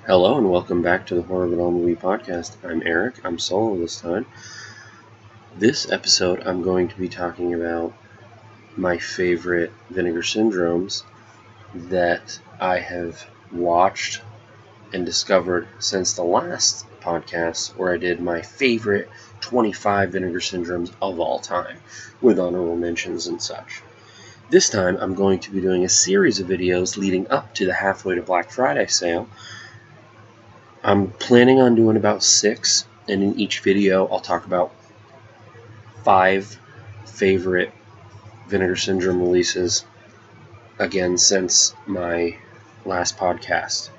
Hello and welcome back to the Horror of It All Movie Podcast. I'm Eric. I'm solo this time. This episode I'm going to be talking about my favorite Vinegar Syndromes that I have watched and discovered since the last podcast where I did my favorite 25 Vinegar Syndromes of all time with honorable mentions and such. This time I'm going to be doing a series of videos leading up to the Halfway to Black Friday sale. I'm planning on doing about 6, and in each video I'll talk about 5 favorite Vinegar Syndrome releases, again, since my last podcast.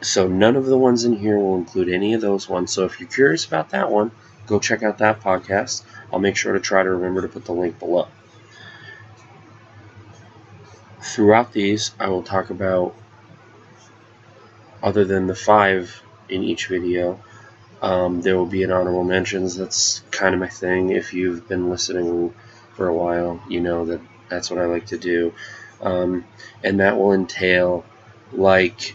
So none of the ones in here will include any of those ones, so if you're curious about that one, go check out that podcast. I'll make sure to try to remember to put the link below. Throughout these, I will talk about, other than the 5 in each video, there will be an honorable mentions. That's kind of my thing. If you've been listening for a while, you know that that's what I like to do. And that will entail, like,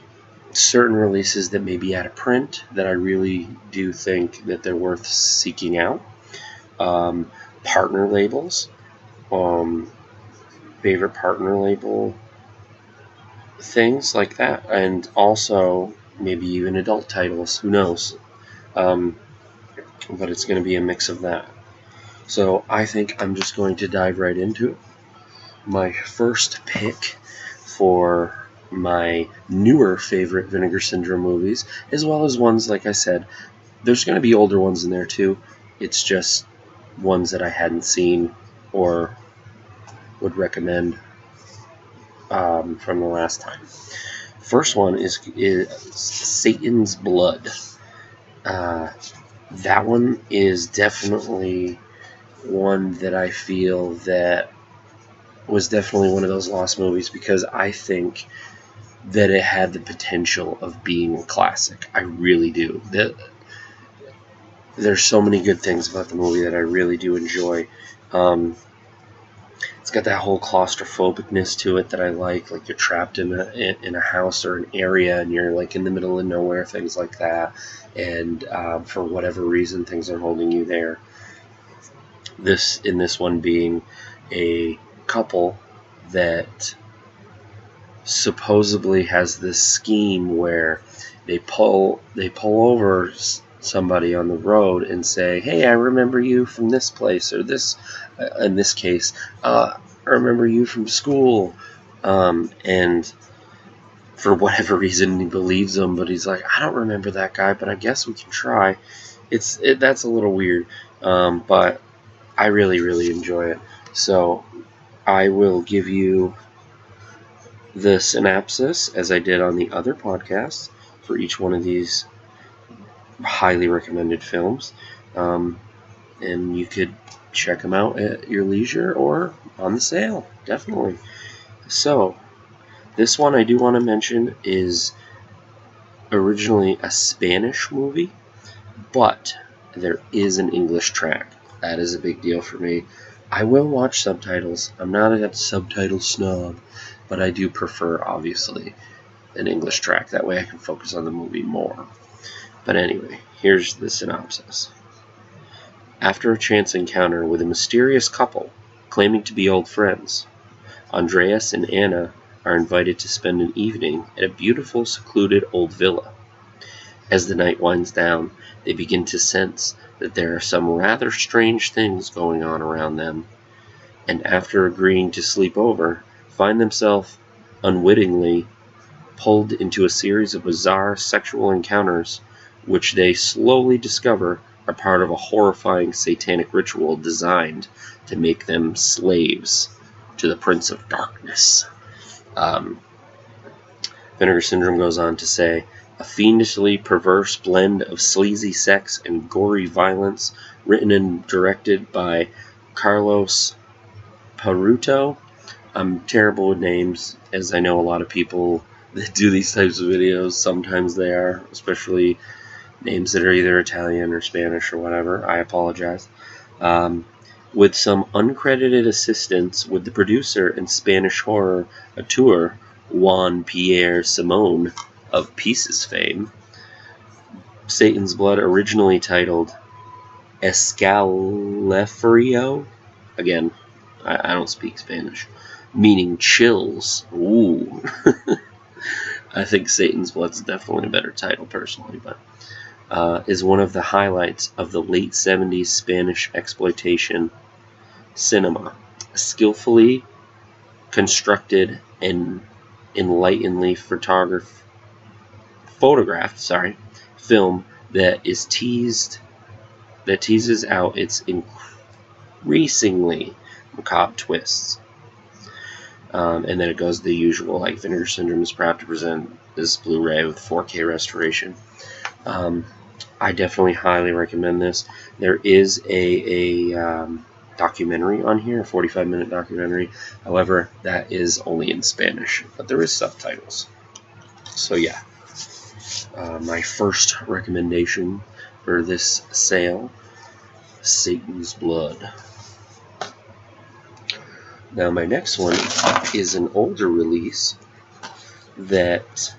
certain releases that may be out of print that I really do think that they're worth seeking out. Partner labels. Favorite partner label things like that, and also maybe even adult titles, who knows, but it's going to be a mix of that. So I think I'm just going to dive right into it. My first pick for my newer favorite Vinegar Syndrome movies, as well as ones, like I said, there's going to be older ones in there too, it's just ones that I hadn't seen or would recommend from the last time. First one is Satan's Blood. That one is definitely one that I feel that was definitely one of those lost movies, because I think that it had the potential of being a classic. I really do. There's so many good things about the movie that I really do enjoy. It's got that whole claustrophobicness to it that I like you're trapped in a house or an area, and you're like in the middle of nowhere, things like that, and for whatever reason things are holding you there. This one being a couple that supposedly has this scheme where they pull over somebody on the road and say, "Hey, I remember you from this place," or this, in this case, "I remember you from school," and for whatever reason he believes them, but he's like, "I don't remember that guy, but I guess we can try." That's a little weird, but I really, really enjoy it. So I will give you the synopsis, as I did on the other podcast, for each one of these highly recommended films, and you could check them out at your leisure or on the sale, definitely. So this one I do want to mention is originally a Spanish movie, but there is an English track. That is a big deal for me. I will watch subtitles. I'm not a subtitle snob, but I do prefer, obviously, an English track. That way I can focus on the movie more. But anyway, here's the synopsis. After a chance encounter with a mysterious couple claiming to be old friends, Andreas and Anna are invited to spend an evening at a beautiful, secluded old villa. As the night winds down, they begin to sense that there are some rather strange things going on around them, and after agreeing to sleep over, find themselves unwittingly pulled into a series of bizarre sexual encounters, which they slowly discover are part of a horrifying satanic ritual designed to make them slaves to the Prince of Darkness. Vinegar Syndrome goes on to say, a fiendishly perverse blend of sleazy sex and gory violence, written and directed by Carlos Paruto. I'm terrible with names, as I know a lot of people that do these types of videos, sometimes they are, especially names that are either Italian or Spanish or whatever. I apologize. With some uncredited assistance with the producer and Spanish horror auteur Juan Pierre Simon. of Pieces fame, Satan's Blood, originally titled Escalofrío, again, I don't speak Spanish, meaning chills. Ooh. I think Satan's Blood's definitely a better title personally, but is one of the highlights of the late 70s Spanish exploitation cinema. A skillfully constructed and enlighteningly photographed film that teases out its increasingly macabre twists. And then it goes the usual, like Vinegar Syndrome is proud to present this Blu-ray with 4K restoration. I definitely highly recommend this. There is a documentary on here, a 45-minute documentary. However, that is only in Spanish, but there is subtitles. So yeah, my first recommendation for this sale, Satan's Blood. Now my next one is an older release that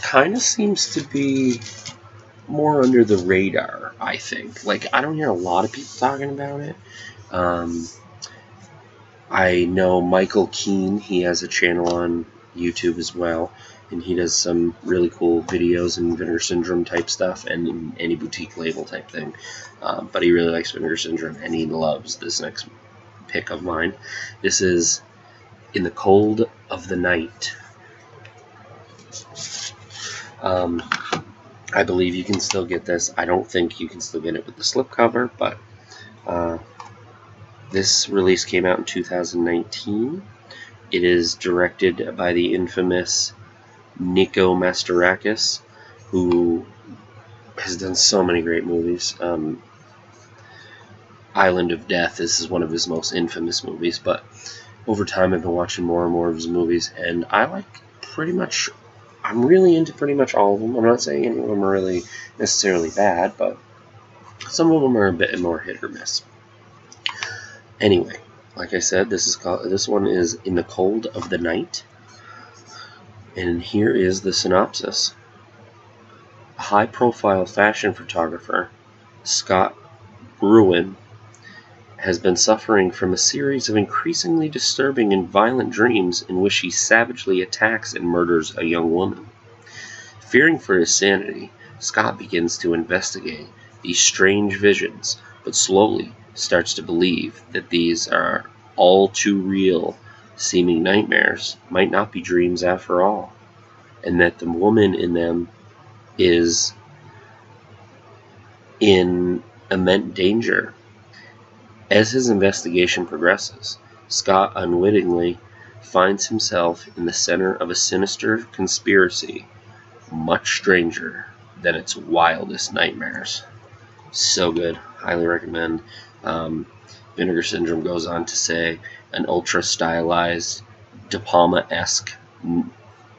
kind of seems to be more under the radar, I think. Like, I don't hear a lot of people talking about it. I know Michael Keane, he has a channel on YouTube as well, and he does some really cool videos and Vinegar Syndrome type stuff and any boutique label type thing. But he really likes Vinegar Syndrome, and he loves this next pick of mine. This is In the Cold of the Night. I believe you can still get this. I don't think you can still get it with the slipcover, but this release came out in 2019. It is directed by the infamous Nico Mastorakis, who has done so many great movies. Island of Death, this is one of his most infamous movies, but over time I've been watching more and more of his movies, and I'm really into pretty much all of them. I'm not saying any of them are really necessarily bad, but some of them are a bit more hit or miss. Anyway, like I said, this one is In the Cold of the Night, and here is the synopsis. A high-profile fashion photographer, Scott Bruin, has been suffering from a series of increasingly disturbing and violent dreams in which he savagely attacks and murders a young woman. Fearing for his sanity, Scott begins to investigate these strange visions, but slowly starts to believe that these are all too real seeming nightmares might not be dreams after all, and that the woman in them is in immense danger. As his investigation progresses, Scott unwittingly finds himself in the center of a sinister conspiracy much stranger than its wildest nightmares. So good. Highly recommend. Vinegar Syndrome goes on to say an ultra-stylized, De Palma-esque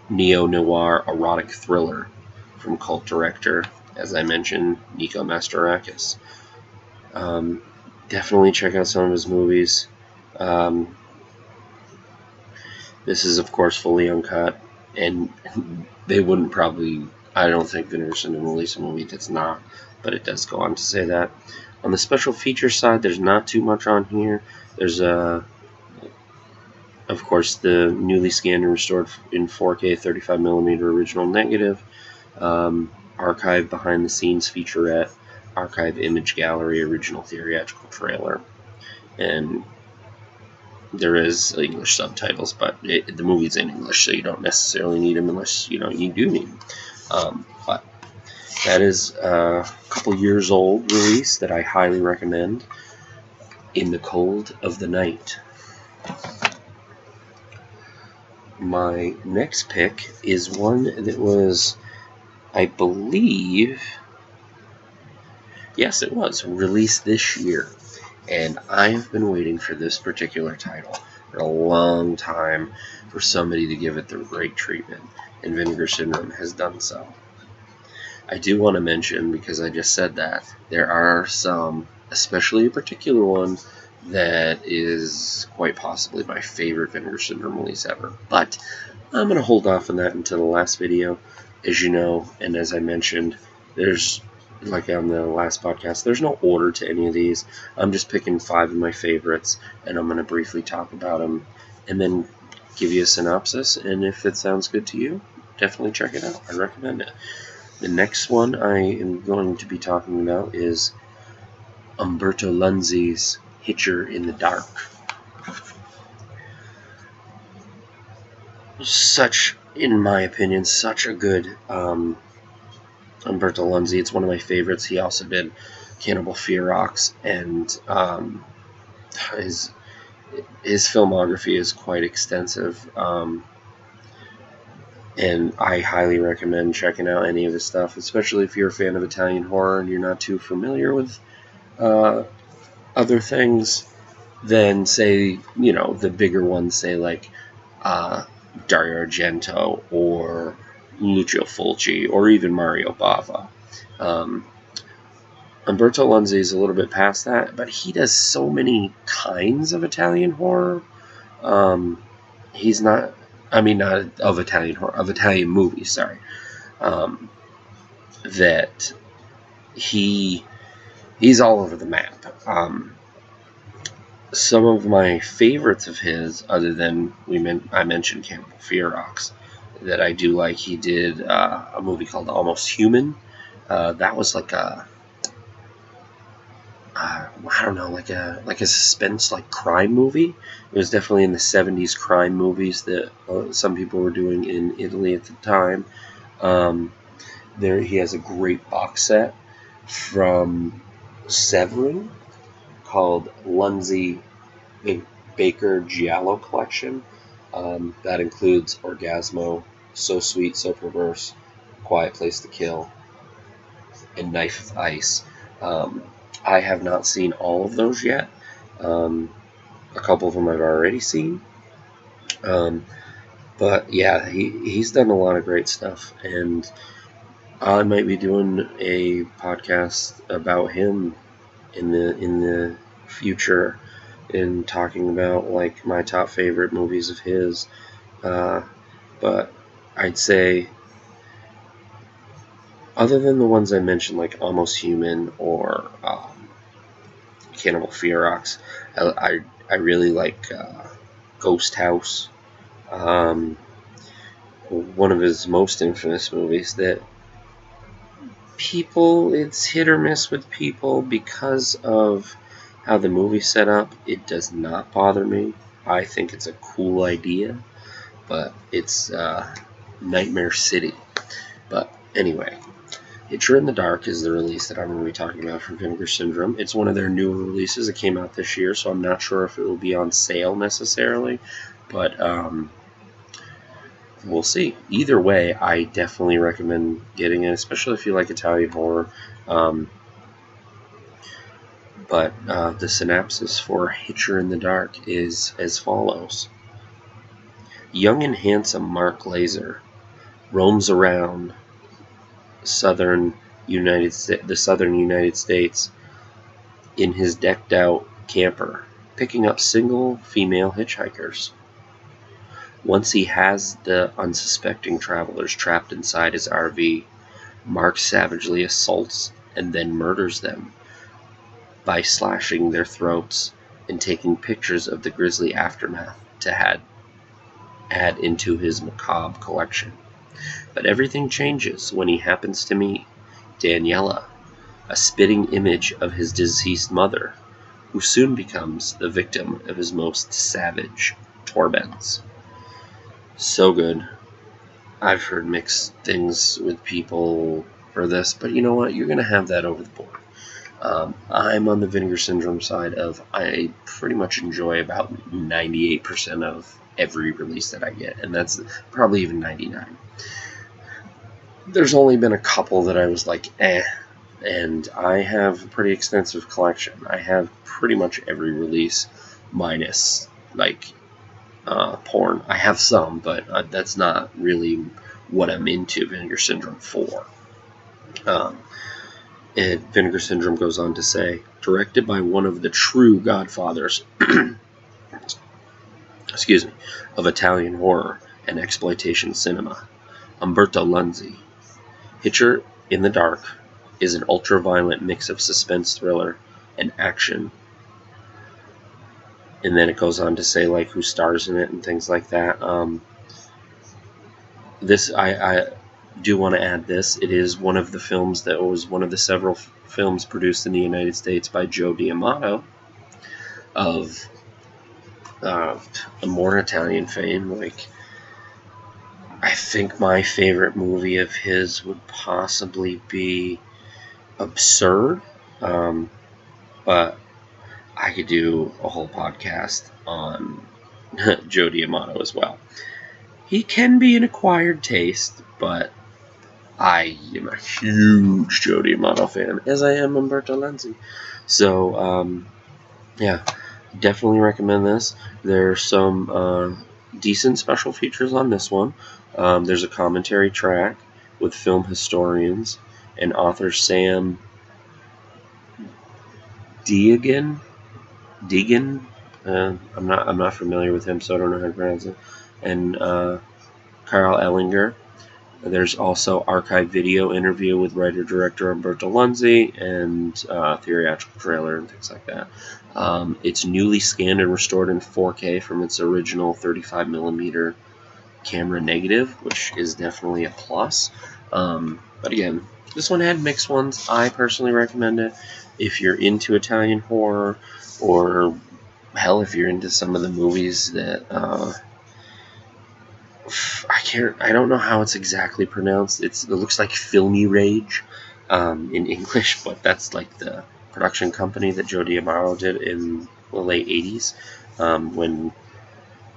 neo-noir erotic thriller from cult director, as I mentioned, Nico Mastorakis. Definitely check out some of his movies. This is, of course, fully uncut, and they wouldn't probably, I don't think Vinegar Syndrome release a movie that's not, but it does go on to say that. On the special feature side, there's not too much on here. There's, of course, the newly scanned and restored in 4K 35mm original negative, archive behind-the-scenes featurette, archive image gallery, original theatrical trailer, and there is English subtitles, but the movie's in English, so you don't necessarily need them unless you do need them. But that is a couple years old release that I highly recommend, In the Cold of the Night. My next pick is one that was, I believe, yes, it was released this year, and I have been waiting for this particular title for a long time for somebody to give it the right treatment, and Vinegar Syndrome has done so. I do want to mention, because I just said that, there are some, especially a particular one, that is quite possibly my favorite Vinegar Syndrome release ever, but I'm going to hold off on that until the last video. As you know, and as I mentioned, there's, like on the last podcast, there's no order to any of these. I'm just picking 5 of my favorites, and I'm going to briefly talk about them, and then give you a synopsis, and if it sounds good to you, definitely check it out. I recommend it. The next one I am going to be talking about is Umberto Lenzi's Hitcher in the Dark. Such, in my opinion, such a good Umberto Lenzi. It's one of my favorites. He also did Cannibal Ferox, and his filmography is quite extensive, and I highly recommend checking out any of his stuff, especially if you're a fan of Italian horror and you're not too familiar with other things than, say, you know, the bigger ones, say like Dario Argento or Lucio Fulci or even Mario Bava. Umberto Lenzi is a little bit past that, but he does so many kinds of Italian horror. He's not, I mean, not of Italian horror, of Italian movies, sorry. That he's all over the map. Some of my favorites of his, other than I mentioned Cannibal Ferox, that I do like, he did a movie called Almost Human. That was like a, I don't know, like a suspense, like crime movie. It was definitely in the 70s crime movies that some people were doing in Italy at the time. There, he has a great box set from Severin called Lenzi Baker Giallo Collection. That includes Orgasmo, So Sweet, So Perverse, Quiet Place to Kill, and Knife of Ice. I have not seen all of those yet. A couple of them I've already seen. But yeah, he's done a lot of great stuff, and I might be doing a podcast about him in the future, in talking about like my top favorite movies of his. But I'd say, other than the ones I mentioned, like Almost Human or Cannibal Ferox, I really like Ghost House. One of his most infamous movies that it's hit or miss with people because of how the movie's set up. It does not bother me. I think it's a cool idea, but it's Nightmare City. But anyway, Hitcher in the Dark is the release that I'm going to be talking about for Vinegar Syndrome. It's one of their newer releases. It came out this year, so I'm not sure if it will be on sale necessarily, but we'll see. Either way, I definitely recommend getting it, especially if you like Italian horror. But the synopsis for Hitcher in the Dark is as follows. Young and handsome Mark Laser roams around the southern United States in his decked-out camper, picking up single female hitchhikers. Once he has the unsuspecting travelers trapped inside his RV, Mark savagely assaults and then murders them by slashing their throats and taking pictures of the grisly aftermath to add into his macabre collection. But everything changes when he happens to meet Daniela, a spitting image of his deceased mother, who soon becomes the victim of his most savage torments. So good. I've heard mixed things with people for this, but you know what? You're going to have that over the board. I'm on the Vinegar Syndrome side of, I pretty much enjoy about 98% of every release that I get, and that's probably even 99. There's only been a couple that I was like, and I have a pretty extensive collection. I have pretty much every release, minus, like, porn. I have some, but that's not really what I'm into Vinegar Syndrome for. And Vinegar Syndrome goes on to say, directed by one of the true godfathers excuse me, of Italian horror and exploitation cinema. Umberto Lenzi. Hitcher in the Dark is an ultra-violent mix of suspense thriller and action. And then it goes on to say like who stars in it and things like that. This I do want to add this. It is one of the films that was one of the several films produced in the United States by Joe D'Amato of more Italian fame. Like, I think my favorite movie of his would possibly be Absurd, but I could do a whole podcast on Joe D'Amato as well. He can be an acquired taste, but I am a huge Joe D'Amato fan, as I am Umberto Lenzi. So, yeah, definitely recommend this. There's some decent special features on this one. There's a commentary track with film historians and author Sam Deegan. I'm not familiar with him, so I don't know how to pronounce it. And Carl Ellinger. There's also archived video interview with writer-director Umberto Lenzi and theatrical trailer and things like that. It's newly scanned and restored in 4K from its original 35mm camera negative, which is definitely a plus. But again, this one had mixed ones. I personally recommend it if you're into Italian horror, or hell, if you're into some of the movies that I don't know how it's exactly pronounced. It looks like Filmy Rage in English, but that's like the production company that Joe D'Amato did in the late 80s, when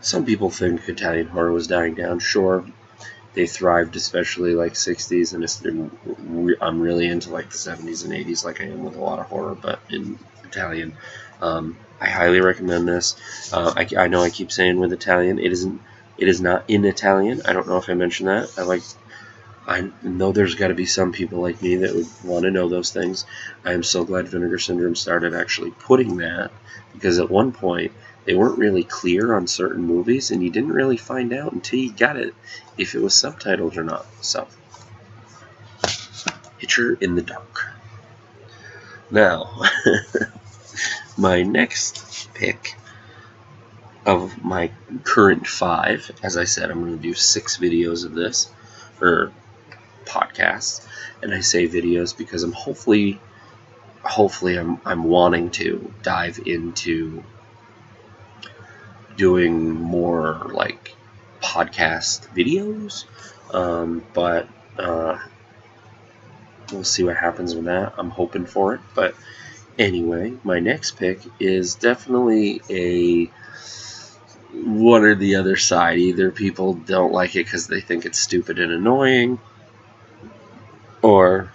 some people think Italian horror was dying down. Sure, they thrived, especially like 60s, and I'm really into like the 70s and 80s, like I am with a lot of horror, but in Italian. I highly recommend this. I know I keep saying with Italian, it is not in Italian. I don't know if I mentioned that. I know there's got to be some people like me that would want to know those things. I am so glad Vinegar Syndrome started actually putting that, because at one point they weren't really clear on certain movies, and you didn't really find out until you got it if it was subtitled or not. So, Hitcher in the Dark. Now, my next pick of my current 5, as I said, I'm going to do 6 videos of this, or podcasts, and I say videos because I'm hopefully I'm wanting to dive into doing more like podcast videos, but we'll see what happens with that. I'm hoping for it. But anyway, my next pick is definitely a one or the other side. Either people don't like it because they think it's stupid and annoying, or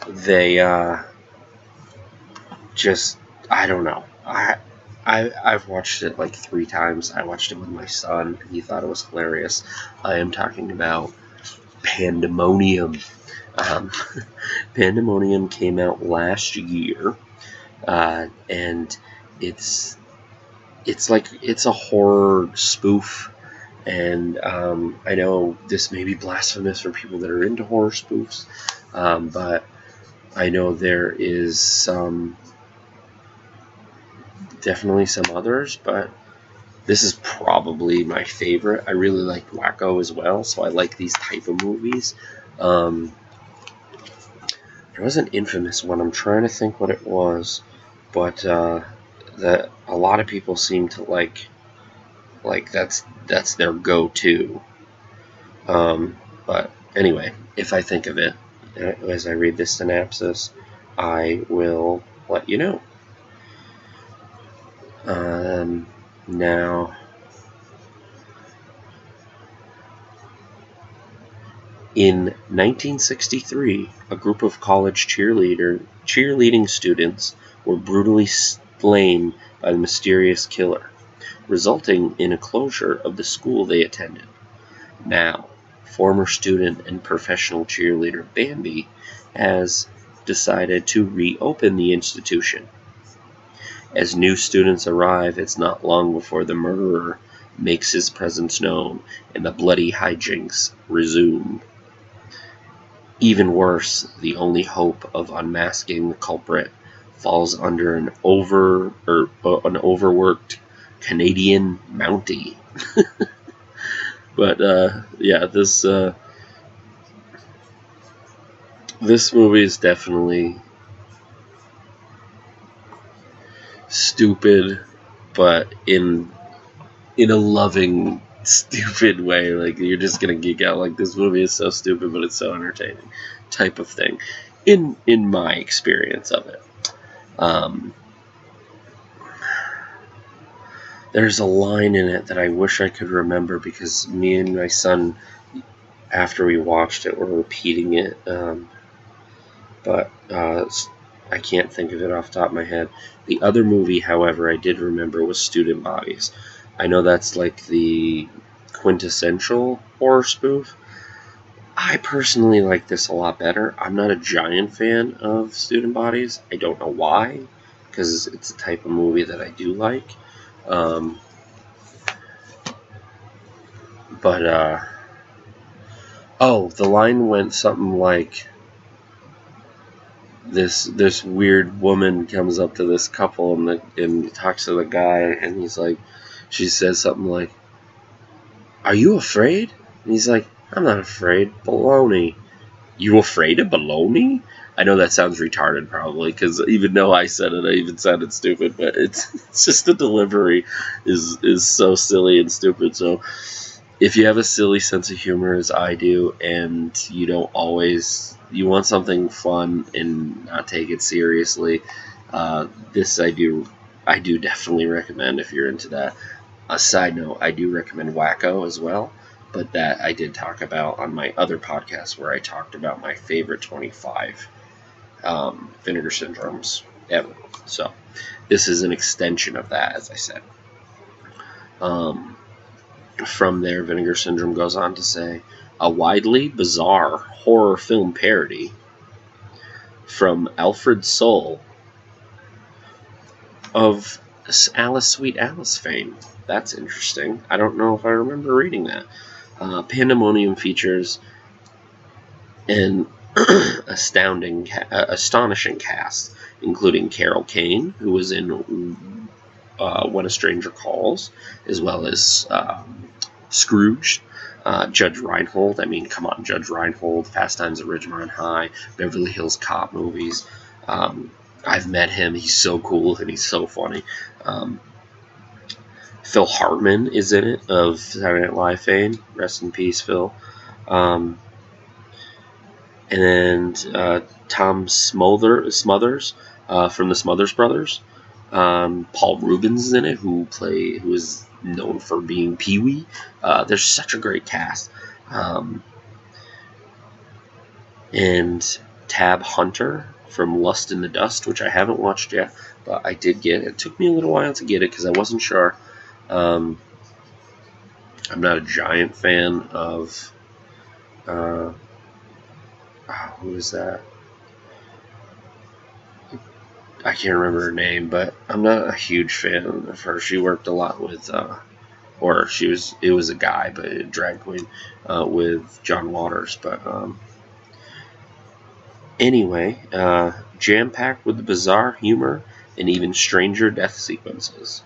they just, I don't know. I've watched it like 3 times. I watched it with my son, and he thought it was hilarious. I am talking about Pandemonium. Pandemonium came out last year, and it's a horror spoof. And I know this may be blasphemous for people that are into horror spoofs, but I know there is definitely some others, but this is probably my favorite. I really like Wacko as well, so I like these type of movies. There was an infamous one. I'm trying to think what it was, but that a lot of people seem to like that's their go-to. But anyway, if I think of it as I read this synopsis, I will let you know. Now, in 1963, a group of college cheerleading students were brutally slain by the mysterious killer, resulting in a closure of the school they attended. Now, former student and professional cheerleader Bambi has decided to reopen the institution. As new students arrive, it's not long before the murderer makes his presence known, and the bloody hijinks resume. Even worse, the only hope of unmasking the culprit falls under an overworked Canadian Mountie. But yeah, this movie is definitely stupid, but in a loving, stupid way. Like, you're just gonna geek out. Like, this movie is so stupid, but it's so entertaining, type of thing. In my experience of it, there's a line in it that I wish I could remember, because me and my son, after we watched it, were repeating it. But I can't think of it off the top of my head. The other movie, however, I did remember was Student Bodies. I know that's like the quintessential horror spoof. I personally like this a lot better. I'm not a giant fan of Student Bodies. I don't know why, because it's a type of movie that I do like. The line went something like, this weird woman comes up to this couple and talks to the guy, and he's like, she says something like, "Are you afraid?" And he's like, "I'm not afraid. Baloney." You afraid of baloney? I know that sounds retarded, probably, because even though I said it, I even sounded stupid, but it's just the delivery is so silly and stupid. So if you have a silly sense of humor as I do, and you want something fun and not take it seriously, this I do definitely recommend if you're into that. A side note, I do recommend Wacko as well, but that I did talk about on my other podcast, where I talked about my favorite 25 Vinegar Syndromes ever. So this is an extension of that, as I said. From there, Vinegar Syndrome goes on to say, a widely bizarre horror film parody from Alfred Soul of Alice Sweet Alice fame. That's interesting. I don't know if I remember reading that. Pandemonium features an astonishing cast, including Carol Kane, who was in When a Stranger Calls, as well as Scrooge, Judge Reinhold. I mean, come on, Judge Reinhold, Fast Times at Ridgemont High, Beverly Hills Cop movies. I've met him. He's so cool and he's so funny. Phil Hartman is in it, of Saturday Night Live fame. Rest in peace, Phil. And Tom Smothers from the Smothers Brothers. Paul Rubens is in it, who is known for being Pee-wee. There's such a great cast. And Tab Hunter from Lust in the Dust, which I haven't watched yet, but I did get. It took me a little while to get it because I wasn't sure. I'm not a giant fan of who is that? I can't remember her name, but I'm not a huge fan of her. She worked a lot with, it was a guy, but a drag queen, with John Waters. But anyway, jam-packed with bizarre humor and even stranger death sequences.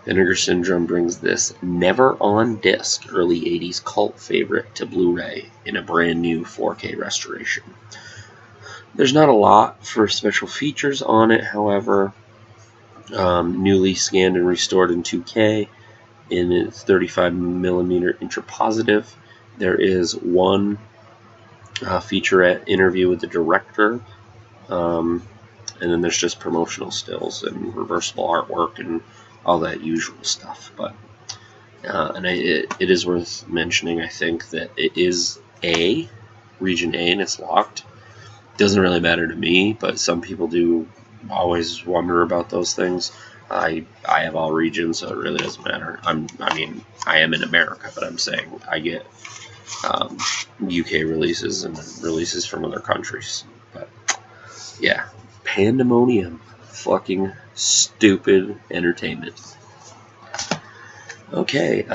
Vinegar Syndrome brings this never-on-disc early 80s cult favorite to Blu-ray in a brand new 4K restoration. There's not a lot for special features on it, however. Newly scanned and restored in 2K in its 35mm intrapositive. There is one featurette interview with the director, and then there's just promotional stills and reversible artwork and all that usual stuff. But it is worth mentioning, I think, that it is region A, and it's locked. Doesn't really matter to me, but some people do always wonder about those things. I have all regions, so it really doesn't matter. I am in America, but I'm saying I get UK releases and releases from other countries. But yeah, Pandemonium, fucking stupid entertainment. Okay,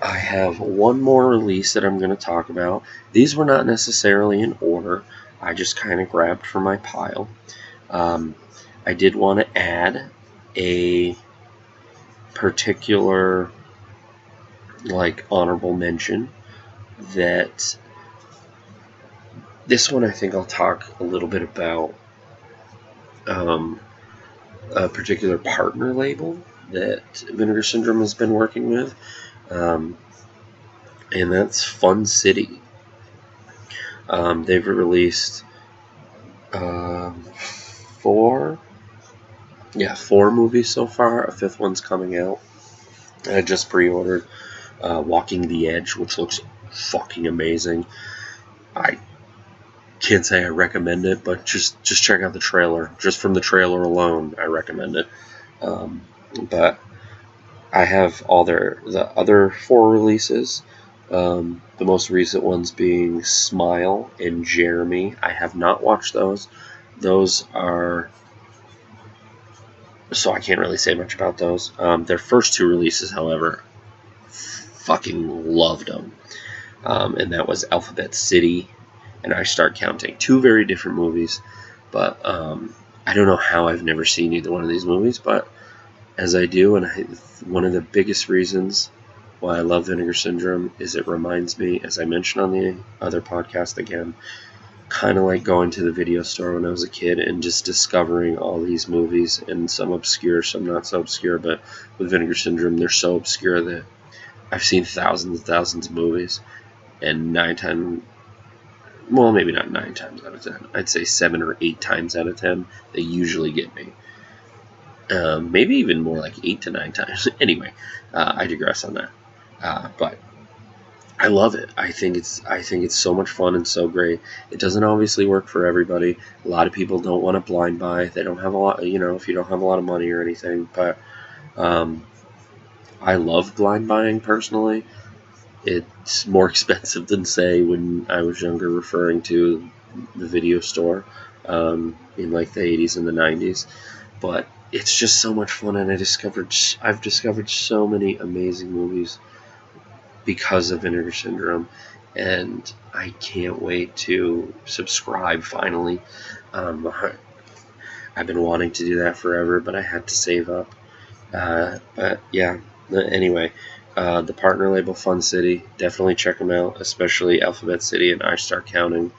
I have one more release that I'm going to talk about. These were not necessarily in order. I just kind of grabbed from my pile. I did want to add a particular, like, honorable mention that this one I think I'll talk a little bit about a particular partner label that Vinegar Syndrome has been working with, and that's Fun City. They've released four movies so far. A fifth one's coming out. I just pre-ordered Walking the Edge, which looks fucking amazing. I can't say I recommend it, but just check out the trailer. Just from the trailer alone, I recommend it. But I have all the other four releases. The most recent ones being Smile and Jeremy. I have not watched those. Those are... so I can't really say much about those. Their first two releases, however, fucking loved them. And that was Alphabet City and I Start Counting. Two very different movies, but I don't know how I've never seen either one of these movies, but as I do, and one of the biggest reasons why I love Vinegar Syndrome is it reminds me, as I mentioned on the other podcast again, kind of like going to the video store when I was a kid and just discovering all these movies, and some obscure, some not so obscure, but with Vinegar Syndrome, they're so obscure that I've seen thousands and thousands of movies, and maybe not 9 times out of 10, I'd say 7 or 8 times out of 10, they usually get me. Maybe even more like 8 to 9 times. Anyway, I digress on that. But I love it. I think it's so much fun and so great. It doesn't obviously work for everybody. A lot of people don't want to blind buy. They don't have a lot, if you don't have a lot of money or anything. But I love blind buying personally. It's more expensive than, say, when I was younger, referring to the video store in like the 80s and the 90s. But it's just so much fun, and I've discovered so many amazing movies because of Vinegar Syndrome, and I can't wait to subscribe finally. I've been wanting to do that forever, but I had to save up. But yeah, anyway, the partner label Fun City, definitely check them out, especially Alphabet City and I Start Counting.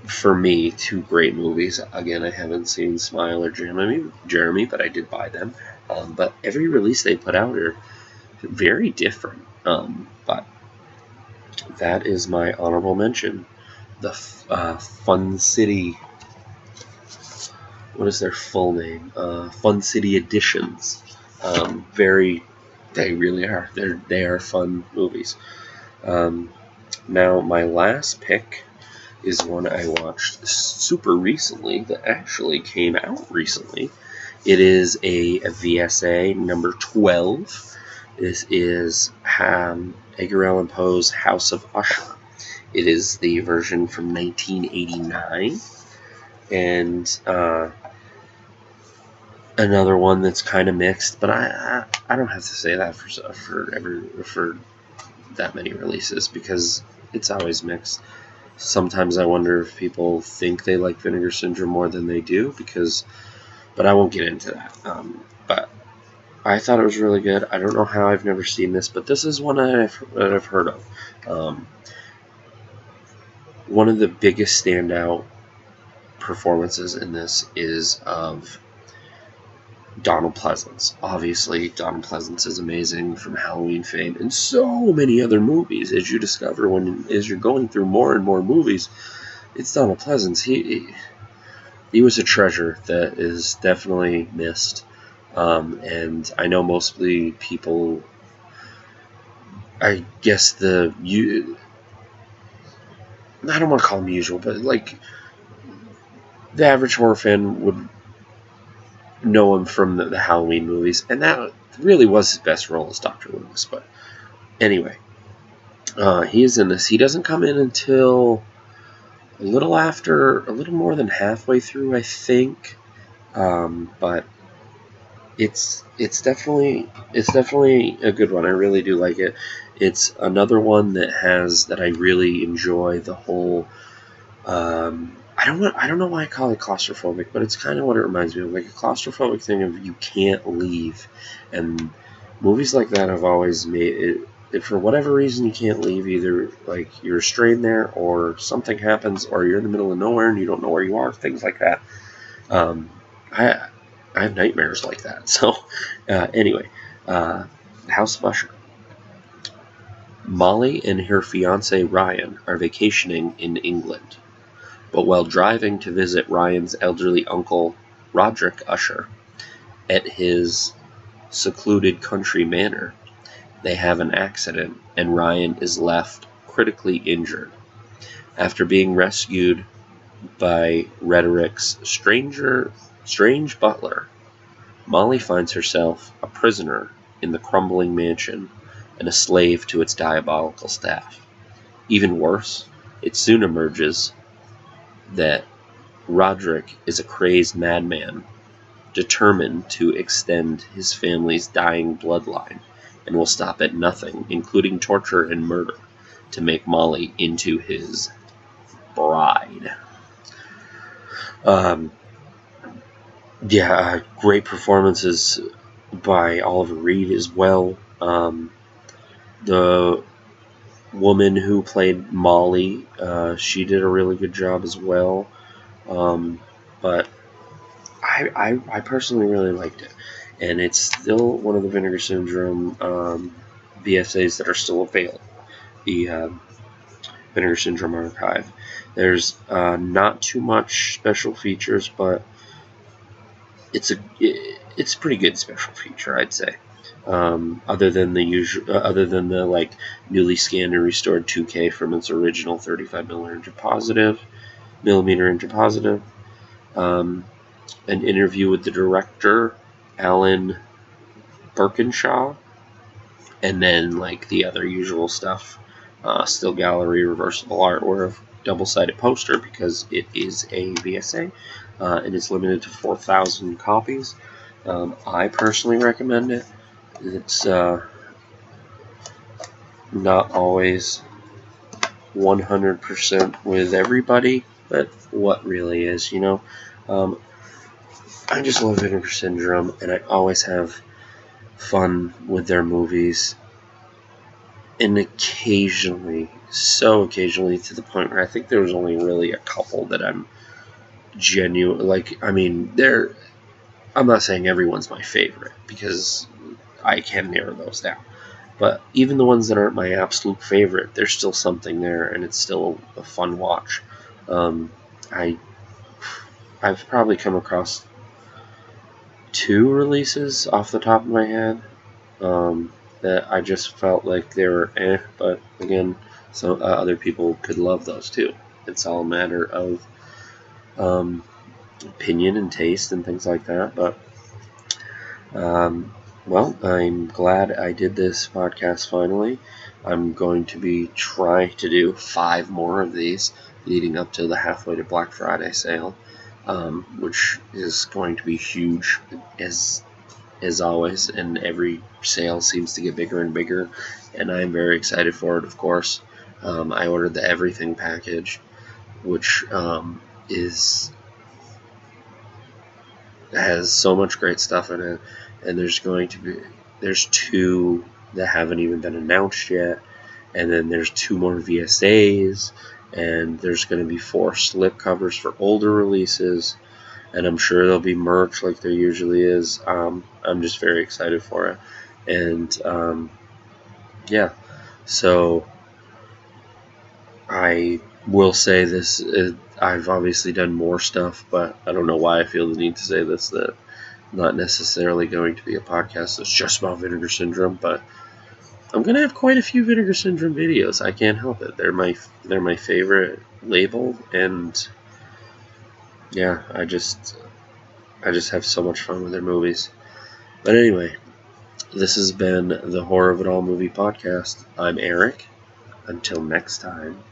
For me, two great movies. Again, I haven't seen Smile or Jeremy, but I did buy them. But every release they put out are very different. But that is my honorable mention. The Fun City... what is their full name? Fun City Editions. They really are. They are fun movies. Now, my last pick is one I watched super recently that actually came out recently. It is a VSA number 12. This is Edgar Allan Poe's House of Usher. It is the version from 1989. And another one that's kind of mixed, but I don't have to say that for that many releases, because it's always mixed. Sometimes I wonder if people think they like Vinegar Syndrome more than they do, but I won't get into that. But I thought it was really good. I don't know how I've never seen this, but this is one that I've heard of. One of the biggest standout performances in this is of Donald Pleasence. Obviously, Donald Pleasence is amazing, from Halloween fame and so many other movies. As you discover as you're going through more and more movies, it's Donald Pleasence. He was a treasure that is definitely missed. And I know mostly people, I guess I don't want to call them usual, but like the average horror fan would know him from the Halloween movies, and that really was his best role as Dr. Loomis. But anyway, he is in this. He doesn't come in until a little more than halfway through, I think. But it's definitely a good one. I really do like it. It's another one that I really enjoy the whole. I don't know why I call it claustrophobic, but it's kind of what it reminds me of, like a claustrophobic thing of you can't leave, and movies like that have always made it. If for whatever reason you can't leave, either like you're restrained there, or something happens, or you're in the middle of nowhere and you don't know where you are, things like that. I have nightmares like that. So anyway, House of Usher. Molly and her fiance Ryan are vacationing in England. But while driving to visit Ryan's elderly uncle, Roderick Usher, at his secluded country manor, they have an accident and Ryan is left critically injured. After being rescued by Roderick's strange butler, Molly finds herself a prisoner in the crumbling mansion and a slave to its diabolical staff. Even worse, it soon emerges that Roderick is a crazed madman, determined to extend his family's dying bloodline, and will stop at nothing, including torture and murder, to make Molly into his bride. Great performances by Oliver Reed as well. The woman who played Molly, she did a really good job as well. But I personally really liked it, and it's still one of the Vinegar Syndrome VSAs that are still available. The Vinegar Syndrome archive. There's not too much special features, but it's a pretty good special feature, I'd say. Other than the like newly scanned and restored 2K from its original 35mm inch positive, an interview with the director Alan Birkinshaw, and then like the other usual stuff, still gallery, reversible artwork, double-sided poster because it is a VSA, and it's limited to 4,000 copies. I personally recommend it. It's not always 100% with everybody, but what really is, you know? I just love Vinegar Syndrome, and I always have fun with their movies. And occasionally, so occasionally, to the point where I think there was only really a couple that I'm genuine. Like, I mean, I'm not saying everyone's my favorite, because I can narrow those down. But even the ones that aren't my absolute favorite, there's still something there, and it's still a fun watch. I've probably come across 2 releases off the top of my head that I just felt like they were but again, so other people could love those too. It's all a matter of opinion and taste and things like that. But well, I'm glad I did this podcast finally. I'm going to be trying to do 5 more of these leading up to the halfway to Black Friday sale, which is going to be huge as always, and every sale seems to get bigger and bigger, and I'm very excited for it, of course. I ordered the Everything package, which has so much great stuff in it, and there's 2 that haven't even been announced yet, and then there's 2 more VSAs, and there's going to be 4 slip covers for older releases, and I'm sure there'll be merch like there usually is. I'm just very excited for it, and yeah, so I will say this, I've obviously done more stuff, but I don't know why I feel the need to say this, that not necessarily going to be a podcast that's just about Vinegar Syndrome, but I'm going to have quite a few Vinegar Syndrome videos. I can't help it. They're my favorite label, and yeah, I just have so much fun with their movies. But anyway, this has been the Horror of It All Movie Podcast. I'm Eric. Until next time.